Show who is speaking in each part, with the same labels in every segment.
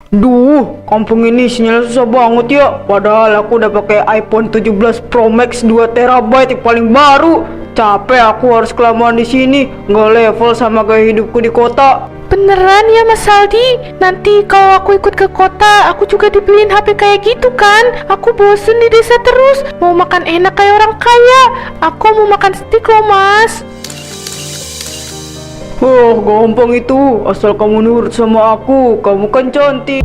Speaker 1: Duh, kampung ini sinyal susah banget ya. Padahal aku udah pakai iPhone 17 Pro Max 2 terabyte yang paling baru. Capek aku harus kelamaan di sini, nggak level sama gaya hidupku di kota.
Speaker 2: Beneran ya Mas Aldi? Nanti kalau aku ikut ke kota, aku juga dibeliin HP kayak gitu kan? Aku bosen di desa terus, mau makan enak kayak orang kaya. Aku mau makan steak loh Mas.
Speaker 1: Oh, gampang itu. Asal kamu nurut sama aku, kamu kan cantik.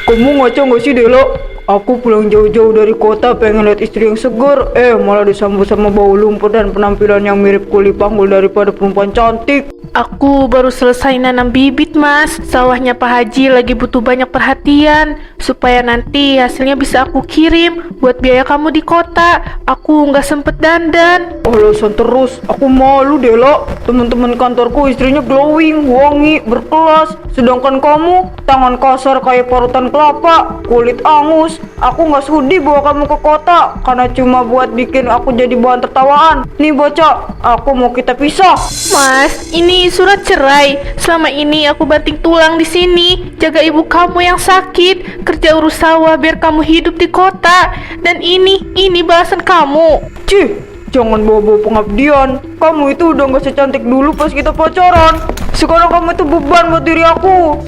Speaker 1: Kamu ngaco nggak sih, Dela? Aku pulang jauh-jauh dari kota pengen lihat istri yang segar, malah disambut sama bau lumpur dan penampilan yang mirip kuli panggul daripada perempuan cantik.
Speaker 2: Aku baru selesai nanam bibit Mas. Sawahnya Pak Haji lagi butuh banyak perhatian, supaya nanti hasilnya bisa aku kirim buat biaya kamu di kota. Aku nggak sempet dandan.
Speaker 1: Alasan terus, aku malu, Dela. Teman-teman kantorku istrinya glowing, wangi, berkelas. Sedangkan kamu, tangan kasar kayak parutan kelapa, kulit angus. Aku nggak sudi bawa kamu ke kota, karena cuma buat bikin aku jadi bahan tertawaan. Nih bocah, aku mau kita pisah.
Speaker 2: Mas, ini surat cerai. Selama ini aku banting tulang di sini, jaga ibu kamu yang sakit, kerja urus sawah biar kamu hidup di kota. Dan ini balasan kamu.
Speaker 1: Cih, jangan bawa-bawa pengabdian. Kamu itu udah nggak secantik dulu pas kita pacaran. Sekarang kamu itu beban buat diri aku.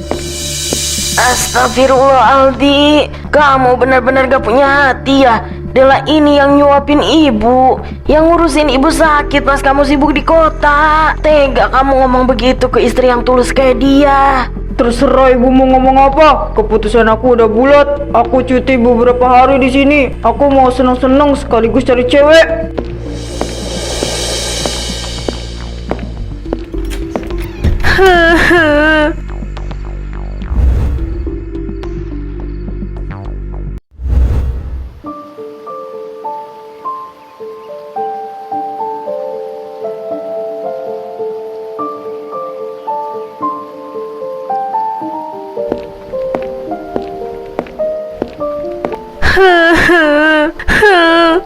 Speaker 3: Astagfirullah Aldi, kamu benar-benar gak punya hati ya. Dela ini yang nyuapin ibu, yang ngurusin ibu sakit pas kamu sibuk di kota. Tega kamu ngomong begitu ke istri yang tulus kayak dia.
Speaker 1: Terserah ibu mau ngomong apa. Keputusan aku udah bulat. Aku cuti beberapa hari di sini. Aku mau seneng-seneng sekaligus cari cewek.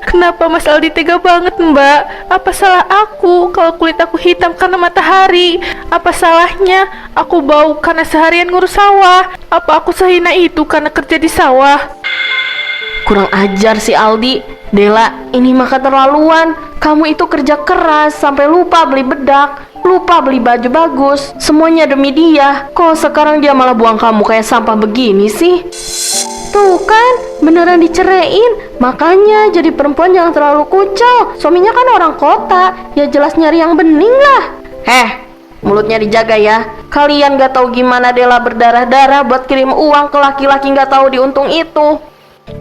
Speaker 2: Kenapa Mas Aldi tega banget Mbak? Apa salah aku kalau kulit aku hitam karena matahari? Apa salahnya aku bau karena seharian ngurus sawah? Apa aku sehina itu karena kerja di sawah?
Speaker 3: Kurang ajar si Aldi. Dela, ini mah keterlaluan. Kamu itu kerja keras sampai lupa beli bedak, lupa beli baju bagus, semuanya demi dia. Kok sekarang dia malah buang kamu kayak sampah begini sih? Tuh kan, beneran diceraiin. Makanya jadi perempuan jangan terlalu kucel. Suaminya kan orang kota, ya jelas nyari yang bening lah. Mulutnya dijaga ya. Kalian gak tahu gimana Dela berdarah-darah buat kirim uang ke laki-laki gak tahu diuntung itu.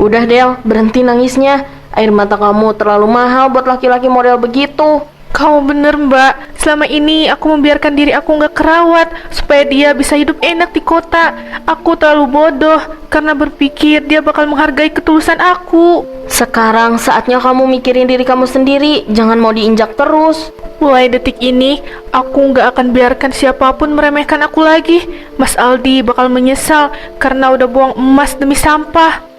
Speaker 3: Udah Del, berhenti nangisnya. Air mata kamu terlalu mahal buat laki-laki model begitu.
Speaker 2: Kamu bener Mbak, selama ini aku membiarkan diri aku nggak kerawat supaya dia bisa hidup enak di kota. Aku terlalu bodoh karena berpikir dia bakal menghargai ketulusan aku.
Speaker 3: Sekarang saatnya kamu mikirin diri kamu sendiri, jangan mau diinjak terus.
Speaker 2: Mulai detik ini, aku nggak akan biarkan siapapun meremehkan aku lagi. Mas Aldi bakal menyesal karena udah buang emas demi sampah.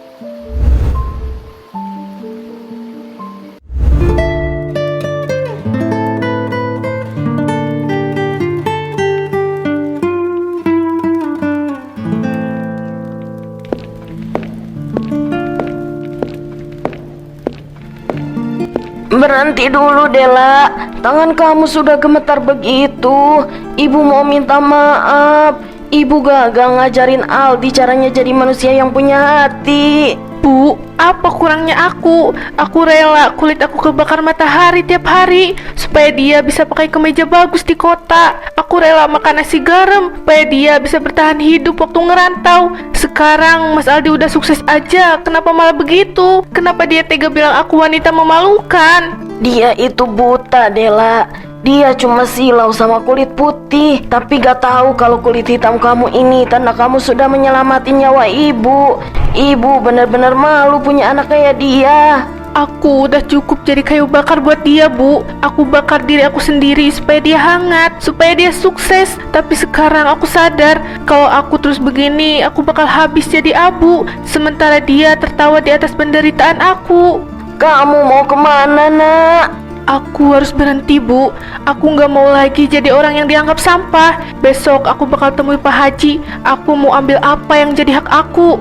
Speaker 3: Berhenti dulu Dela, tangan kamu sudah gemetar begitu. Ibu mau minta maaf. Ibu gagal ngajarin Aldi caranya jadi manusia yang punya hati.
Speaker 2: Bu, apa kurangnya aku? Aku rela kulit aku kebakar matahari tiap hari supaya dia bisa pakai kemeja bagus di kota. Aku rela makan nasi garam supaya dia bisa bertahan hidup waktu ngerantau. Sekarang Mas Aldi udah sukses aja, kenapa malah begitu? Kenapa dia tega bilang aku wanita memalukan?
Speaker 3: Dia itu buta Dela. Dia cuma silau sama kulit putih, tapi gak tahu kalau kulit hitam kamu ini tanda kamu sudah menyelamatkan nyawa ibu. Ibu benar-benar malu punya anak kayak dia.
Speaker 2: Aku udah cukup jadi kayu bakar buat dia, Bu. Aku bakar diri aku sendiri supaya dia hangat, supaya dia sukses. Tapi sekarang aku sadar kalau aku terus begini, aku bakal habis jadi abu. Sementara dia tertawa di atas penderitaan aku.
Speaker 3: Kamu mau kemana, nak?
Speaker 2: Aku harus berhenti, Bu. Aku nggak mau lagi jadi orang yang dianggap sampah. Besok aku bakal temui Pak Haji. Aku mau ambil apa yang jadi hak aku.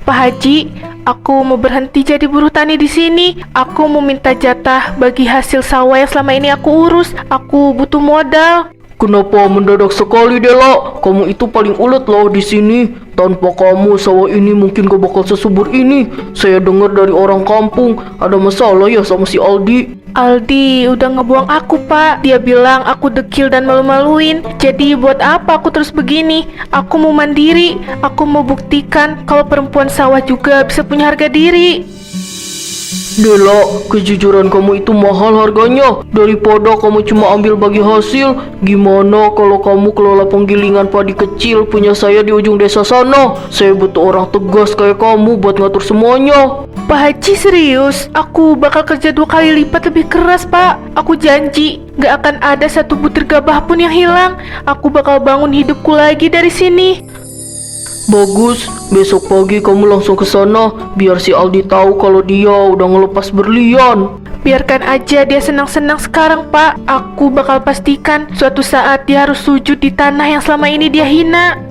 Speaker 2: Pak Haji, aku mau berhenti jadi buruh tani di sini. Aku mau minta jatah bagi hasil sawah yang selama ini aku urus. Aku butuh modal.
Speaker 4: Kenapa mendadak sekali, Dela? Kamu itu paling ulet loh di sini. Tanpa kamu, sawah ini mungkin gak bakal sesubur ini. Saya dengar dari orang kampung, ada masalah ya sama si Aldi.
Speaker 2: Aldi udah ngebuang aku, Pak. Dia bilang aku dekil dan malu-maluin. Jadi buat apa aku terus begini? Aku mau mandiri. Aku mau buktikan kalau perempuan sawah juga bisa punya harga diri.
Speaker 4: Dela, kejujuran kamu itu mahal harganya. Daripada kamu cuma ambil bagi hasil, gimana kalau kamu kelola penggilingan padi kecil punya saya di ujung desa sana? Saya butuh orang tegas kayak kamu buat ngatur semuanya.
Speaker 2: Pak Haji serius, aku bakal kerja 2 kali lipat lebih keras, Pak. Aku janji, gak akan ada satu butir gabah pun yang hilang. Aku bakal bangun hidupku lagi dari sini.
Speaker 4: Bagus, besok pagi kamu langsung ke sana biar si Aldi tahu kalau dia udah ngelepas berlian.
Speaker 2: Biarkan aja dia senang-senang sekarang, Pak. Aku bakal pastikan suatu saat dia harus sujud di tanah yang selama ini dia hina.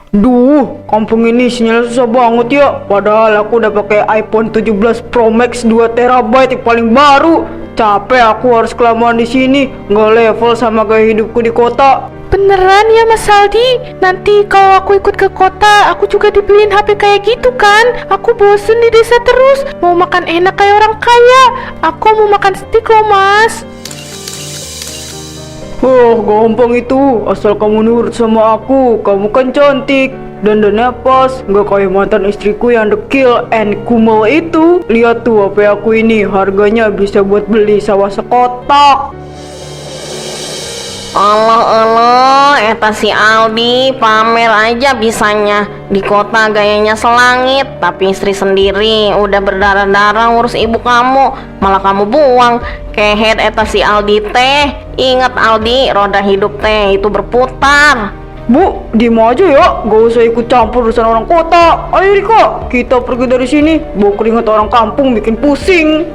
Speaker 1: Duh, kampung ini sinyal susah banget ya. Padahal aku udah pakai iPhone 17 Pro Max 2 TB yang paling baru. Capek aku harus kelamaan di sini, nggak level sama gaya hidupku di kota.
Speaker 2: Beneran ya, Mas Aldi? Nanti kalau aku ikut ke kota, aku juga dibeliin HP kayak gitu kan? Aku bosen di desa terus, mau makan enak kayak orang kaya. Aku mau makan steak loh, Mas.
Speaker 1: Oh, gampang itu. Asal kamu nurut sama aku. Kamu kan cantik. Dandannya pas. Nggak kayak mantan istriku yang dekil and kumel itu. Lihat tuh HP aku ini. Harganya bisa buat beli sawah sekotak.
Speaker 3: Allah, eta si Aldi pamer aja bisanya. Di kota gayanya selangit, tapi istri sendiri udah berdarah-darah ngurus ibu kamu, malah kamu buang. Kehet eta si Aldi teh. Ingat Aldi, roda hidup teh itu berputar.
Speaker 1: Bu, diem aja ya. Gak usah ikut campur urusan orang kota. Ayo Rika, kita pergi dari sini. Bau keringat orang kampung bikin pusing.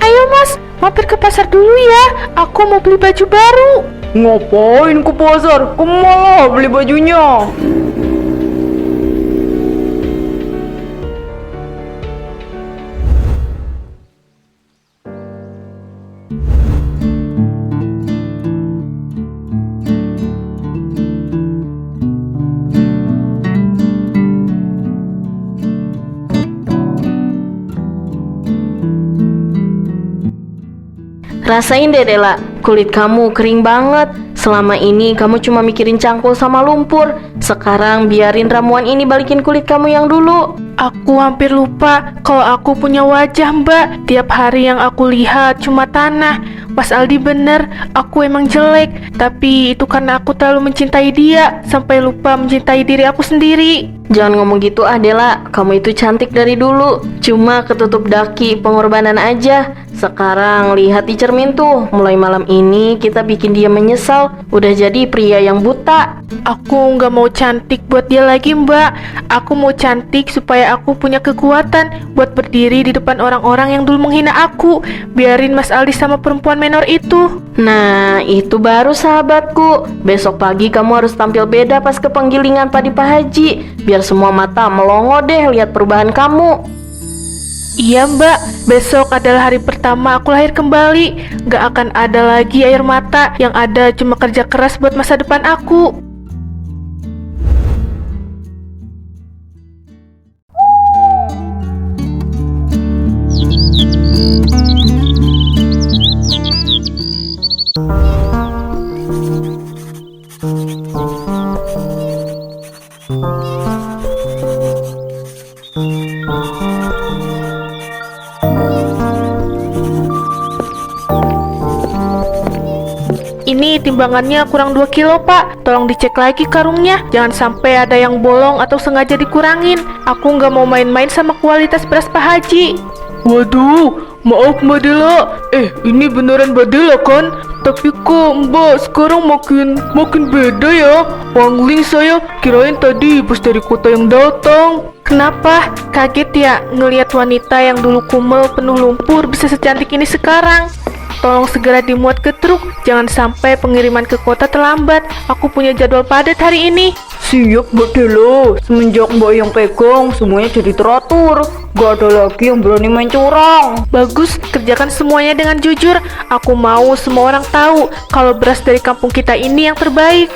Speaker 2: Ayo Mas, mampir ke pasar dulu ya. Aku mau beli baju baru.
Speaker 1: Ngapain ke pasar? Kemalah beli bajunya.
Speaker 3: Rasain deh Dela, kulit kamu kering banget. Selama ini kamu cuma mikirin cangkul sama lumpur. Sekarang biarin ramuan ini balikin kulit kamu yang dulu.
Speaker 2: Aku hampir lupa kalau aku punya wajah, Mbak. Tiap hari yang aku lihat cuma tanah. Mas Aldi bener, aku emang jelek. Tapi itu karena aku terlalu mencintai dia sampai lupa mencintai diri aku sendiri.
Speaker 3: Jangan ngomong gitu Dela, kamu itu cantik dari dulu. Cuma ketutup daki pengorbanan aja. Sekarang lihat di cermin tuh, mulai malam ini kita bikin dia menyesal udah jadi pria yang buta.
Speaker 2: Aku nggak mau cantik buat dia lagi, Mbak. Aku mau cantik supaya aku punya kekuatan buat berdiri di depan orang-orang yang dulu menghina aku. Biarin Mas Aldi sama perempuan menor itu.
Speaker 3: Nah, itu baru sahabatku. Besok pagi kamu harus tampil beda pas ke penggilingan padi Pak Haji. Biar semua mata melongo deh lihat perubahan kamu.
Speaker 2: Iya mbak, besok adalah hari pertama aku lahir kembali. Gak akan ada lagi air mata, yang ada cuma kerja keras buat masa depan aku. Ini timbangannya kurang 2 kilo pak. Tolong dicek lagi karungnya. Jangan sampai ada yang bolong atau sengaja dikurangin. Aku nggak mau main-main sama kualitas beras Pak Haji.
Speaker 4: Waduh, maaf Mbak Dela. Ini beneran Mbak Dela kan? Tapi kok Mbak sekarang makin beda ya? Wangling saya, kirain tadi pas dari kota yang datang.
Speaker 2: Kenapa? Kaget ya ngelihat wanita yang dulu kumel penuh lumpur bisa secantik ini sekarang. Tolong segera dimuat ke truk. Jangan sampai pengiriman ke kota terlambat. Aku punya jadwal padat hari ini.
Speaker 1: Siap Mbak Delo, semenjak Mbak yang pegang semuanya jadi teratur. Gak ada lagi yang berani main curang.
Speaker 2: Bagus, kerjakan semuanya dengan jujur. Aku mau semua orang tahu kalau beras dari kampung kita ini yang terbaik.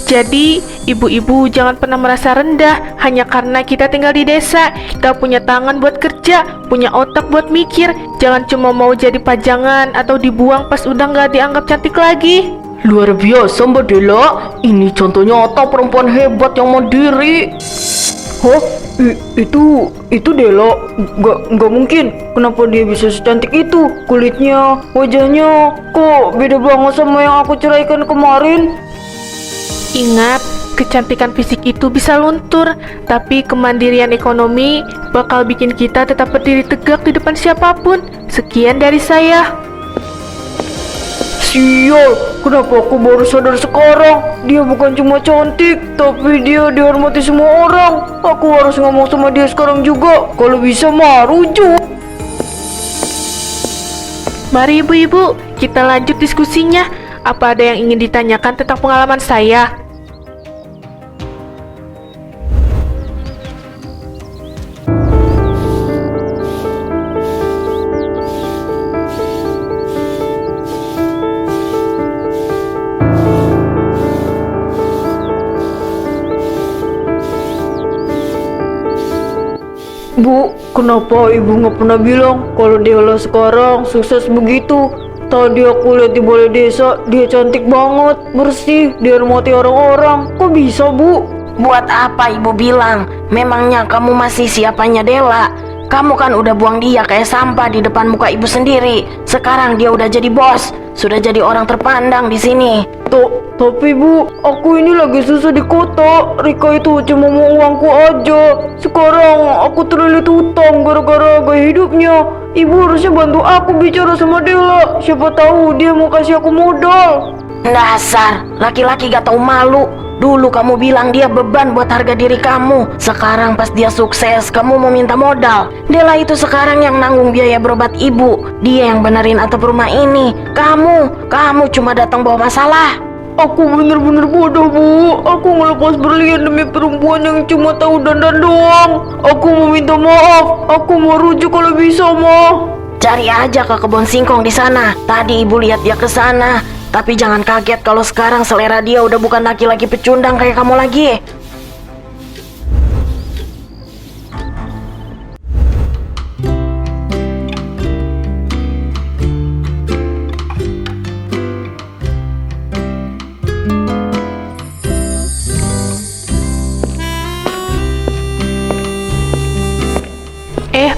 Speaker 2: Jadi, ibu-ibu jangan pernah merasa rendah hanya karena kita tinggal di desa. Kita punya tangan buat kerja, punya otak buat mikir. Jangan cuma mau jadi pajangan atau dibuang pas udah nggak dianggap cantik lagi.
Speaker 4: Luar biasa Mbak Dela. Ini contohnya nyata perempuan hebat yang mandiri.
Speaker 1: Hah? Itu Dela? Nggak mungkin. Kenapa dia bisa secantik itu? Kulitnya, wajahnya, kok beda banget sama yang aku ceraikan kemarin?
Speaker 2: Ingat, kecantikan fisik itu bisa luntur, tapi kemandirian ekonomi bakal bikin kita tetap berdiri tegak di depan siapapun. Sekian dari saya.
Speaker 1: Sial, kenapa aku baru sadar sekarang? Dia bukan cuma cantik, tapi dia dihormati semua orang. Aku harus ngomong sama dia sekarang juga. Kalau bisa mah rujuk.
Speaker 2: Mari ibu-ibu, kita lanjut diskusinya. Apa ada yang ingin ditanyakan tentang pengalaman saya?
Speaker 1: Bu, kenapa ibu nggak pernah bilang kalau Dela sekarang sukses begitu? Tadi aku lihat di balai desa, dia cantik banget, bersih, dihormati orang-orang. Kok bisa, Bu?
Speaker 3: Buat apa ibu bilang? Memangnya kamu masih siapanya Dela? Kamu kan udah buang dia kayak sampah di depan muka ibu sendiri. Sekarang dia udah jadi bos, sudah jadi orang terpandang di sini.
Speaker 1: Tapi Bu, aku ini lagi susah di kota. Rika itu cuma mau uangku aja. Sekarang aku terlilit hutang gara-gara gaya hidupnya. Ibu harusnya bantu aku bicara sama Dela. Siapa tahu dia mau kasih aku modal.
Speaker 3: Dasar, laki-laki gak tahu malu. Dulu kamu bilang dia beban buat harga diri kamu. Sekarang pas dia sukses, kamu mau minta modal. Dela itu sekarang yang nanggung biaya berobat ibu. Dia yang benerin atap rumah ini. Kamu cuma datang bawa masalah.
Speaker 1: Aku bener-bener bodoh, Bu. Aku ngelepas berlian demi perempuan yang cuma tahu dandan doang. Aku mau minta maaf. Aku mau rujuk kalau bisa, Ma.
Speaker 3: Cari aja ke kebun singkong di sana. Tadi ibu lihat dia ke sana. Tapi jangan kaget kalau sekarang selera dia udah bukan laki-laki pecundang kayak kamu lagi.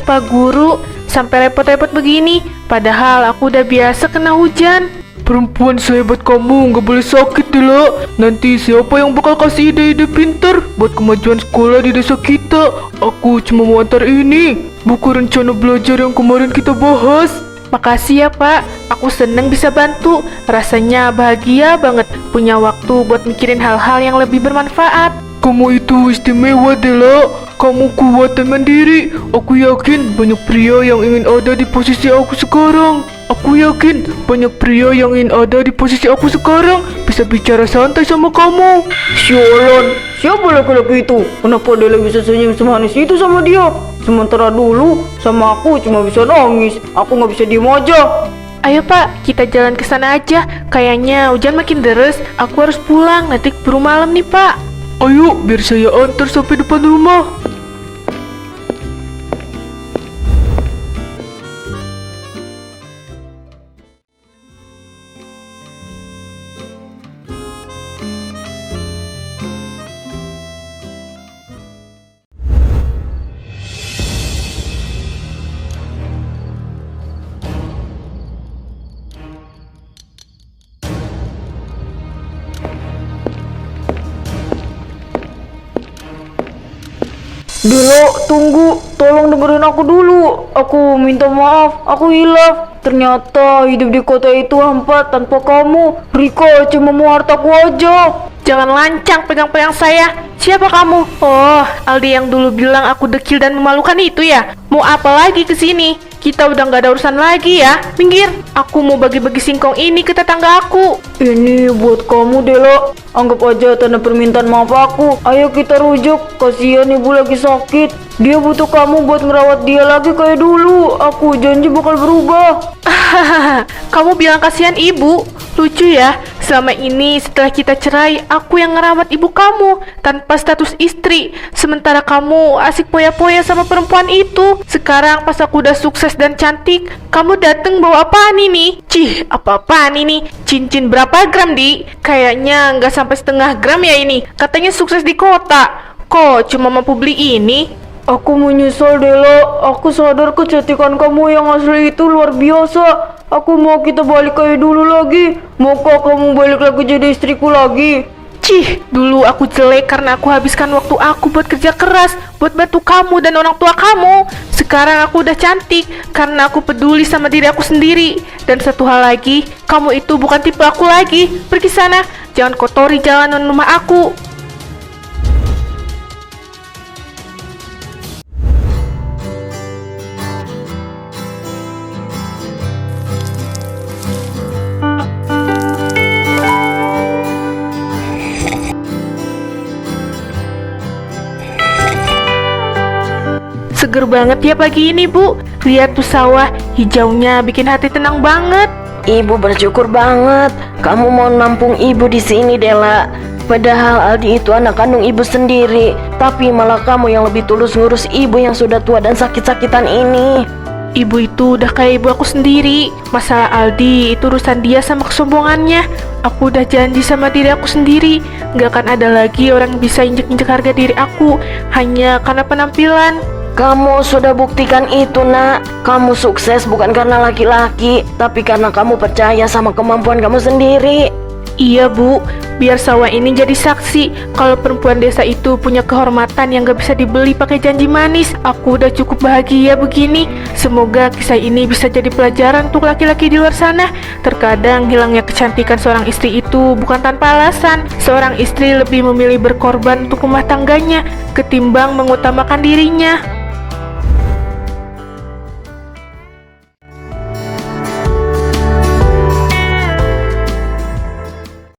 Speaker 2: Pak Guru, sampai repot-repot begini. Padahal aku udah biasa kena hujan.
Speaker 4: Perempuan sehebat kamu nggak boleh sakit Dela. Nanti siapa yang bakal kasih ide-ide pintar buat kemajuan sekolah di desa kita? Aku cuma mau antar ini, buku rencana belajar yang kemarin kita bahas.
Speaker 2: Makasih ya Pak, aku seneng bisa bantu. Rasanya bahagia banget punya waktu buat mikirin hal-hal yang lebih bermanfaat.
Speaker 4: Kamu itu istimewa, Dela. Kamu kuat dan mandiri. Aku yakin banyak pria yang ingin ada di posisi aku sekarang. Aku yakin banyak pria yang ingin ada di posisi aku sekarang. Bisa bicara santai sama kamu.
Speaker 1: Sialan, siapa laki-laki itu? Kenapa Dela bisa senyum semanis itu sama dia? Sementara dulu sama aku cuma bisa nangis. Aku nggak bisa diem aja.
Speaker 2: Ayo Pak, kita jalan ke sana aja. Kayaknya hujan makin deras. Aku harus pulang, nanti keburu malam nih Pak.
Speaker 4: Ayo, biar saya antar sampai depan rumah.
Speaker 1: Delo, tunggu, tolong dengerin aku dulu. Aku minta maaf, aku hilaf. Ternyata hidup di kota itu hampa tanpa kamu. Riko cuma mau hartaku aja.
Speaker 2: Jangan lancang pegang-pegang saya. Siapa kamu? Oh, Aldi yang dulu bilang aku dekil dan memalukan itu ya? Mau apa lagi ke sini? Kita udah nggak ada urusan lagi ya. Minggir. Aku mau bagi-bagi singkong ini ke tetangga aku.
Speaker 1: Ini buat kamu, Delo. Anggap aja tanda permintaan maaf aku. Ayo kita rujuk. Kasihan ibu lagi sakit. Dia butuh kamu buat merawat dia lagi kayak dulu. Aku janji bakal berubah.
Speaker 2: Kamu bilang kasihan ibu? Lucu ya, selama ini setelah kita cerai, aku yang ngerawat ibu kamu tanpa status istri. Sementara kamu asik poya-poya sama perempuan itu. Sekarang pas aku udah sukses dan cantik, kamu dateng bawa apaan ini? Cih, apa-apaan ini? Cincin berapa gram, Di? Kayaknya nggak sampai setengah gram ya ini. Katanya sukses di kota. Kok cuma mampu beli ini?
Speaker 1: Aku menyesal, Delo. Aku sadar kecantikan kamu yang asli itu luar biasa. Aku mau kita balik kayak dulu lagi. Maukah kamu balik lagi jadi istriku lagi?
Speaker 2: Cih, dulu aku jelek karena aku habiskan waktu aku buat kerja keras, buat bantu kamu dan orang tua kamu. Sekarang aku udah cantik karena aku peduli sama diri aku sendiri. Dan satu hal lagi, kamu itu bukan tipe aku lagi. Pergi sana, jangan kotori jalanan rumah aku. Seger banget ya pagi ini, Bu. Lihat tuh sawah, hijaunya bikin hati tenang banget.
Speaker 3: Ibu bersyukur banget kamu mau nampung ibu di sini, Dela. Padahal Aldi itu anak kandung ibu sendiri, tapi malah kamu yang lebih tulus ngurus ibu yang sudah tua dan sakit-sakitan ini.
Speaker 2: Ibu itu udah kayak ibu aku sendiri. Masalah Aldi itu urusan dia sama kesombongannya. Aku udah janji sama diri aku sendiri, gak akan ada lagi orang yang bisa injek-injek harga diri aku hanya karena penampilan.
Speaker 3: Kamu sudah buktikan itu, Nak. Kamu sukses bukan karena laki-laki, tapi karena kamu percaya sama kemampuan kamu sendiri.
Speaker 2: Iya, Bu, biar sawah ini jadi saksi kalau perempuan desa itu punya kehormatan yang gak bisa dibeli pakai janji manis. Aku udah cukup bahagia begini. Semoga kisah ini bisa jadi pelajaran untuk laki-laki di luar sana. Terkadang hilangnya kecantikan seorang istri itu bukan tanpa alasan. Seorang istri lebih memilih berkorban untuk rumah tangganya ketimbang mengutamakan dirinya.